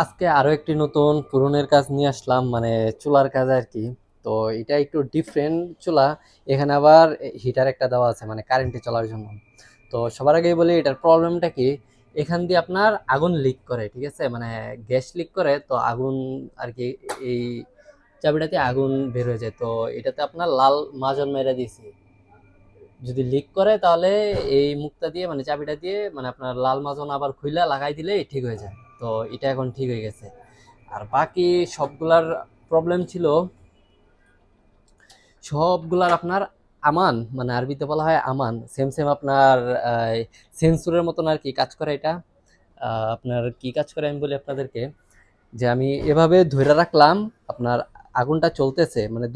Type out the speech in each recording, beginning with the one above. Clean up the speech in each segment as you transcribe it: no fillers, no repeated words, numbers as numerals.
আজকে আরো একটি নতুন পূরণের কাজ নিয়ে আসলাম, মানে চুলার কাজ আর কি। তো এটা একটু ডিফারেন্ট চুলা। এখানে আবার হিটার একটা দেওয়া আছে, মানে কারেন্টে চলার জন্য। তো সবার আগেই বলি এটার প্রবলেমটা কি। এখান দিয়ে আপনার আগুন লিক করে, ঠিক আছে, মানে গ্যাস লিক করে, তো আগুন আর কি এই চাবিটাতে আগুন বের হয়ে যায়। তো এটাতে আপনার লাল মাজন মেরে দিয়েছি। যদি লিক করে তাহলে এই মুখটা দিয়ে, মানে চাবিটা দিয়ে, মানে আপনার লাল মাজন আবার খুইলা লাগাই দিলেই ঠিক হয়ে যায়। তো এটা এখন ঠিক হয়ে গেছে। আর বাকি সবগুলার প্রবলেম ছিল, সবগুলার আপনার আমান, মানে আরবিতে বলা হয় আমান, সেম সেম আপনার সেন্সুরের মতন আর কি কাজ করে এটা। আপনার কি কাজ করে আমি বলি আপনাদেরকে, যে আমি এভাবে ধরে রাখলাম, আপনার আগুনটা চলতেছে, মানে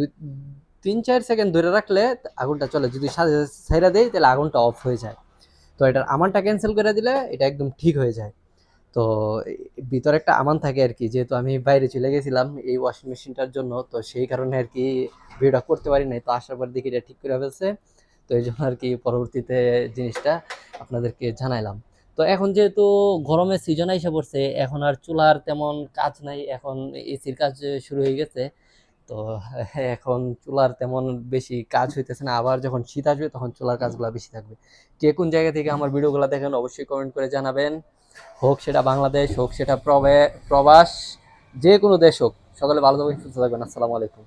3-4 সেকেন্ড ধরে রাখলে আগুনটা চলে, যদি ছাইরা দেই তাহলে আগুনটা অফ হয়ে যায়। তো এটার আমানটা ক্যান্সেল করে দিলে এটা একদম ঠিক হয়ে যায়। তো ভিতরে একটা আমান থাকে আর কি, যেহেতু আমি বাইরে চলে গেছিলাম এই ওয়াশিং মেশিনটার জন্য, তো সেই কারণে আর কি ভিডিওটা করতে পারি নাই। তো আসার পর দেখি এটা ঠিক করে ফেলছে। তো এই জন্য আর কি পরবর্তীতে জিনিসটা আপনাদেরকে জানাইলাম। তো এখন যেহেতু গরমের সিজন এসে পড়ছে, এখন আর চুলার তেমন কাজ নাই, এখন এসির কাজ শুরু হয়ে গেছে। তো এখন চুলার তেমন বেশি কাজ হইতেছে না, আবার যখন শীত আসবে তখন চুলার কাজগুলো বেশি থাকবে। কে কোন জায়গা থেকে আমার ভিডিওগুলো দেখেন অবশ্যই কমেন্ট করে জানাবেন। হোক সেটা বাংলাদেশ, হোক সেটা প্রবাস, যে কোনো দেশ হোক, সকলে ভালো থাকবেন, সুস্থ থাকবেন। আসসালামু আলাইকুম।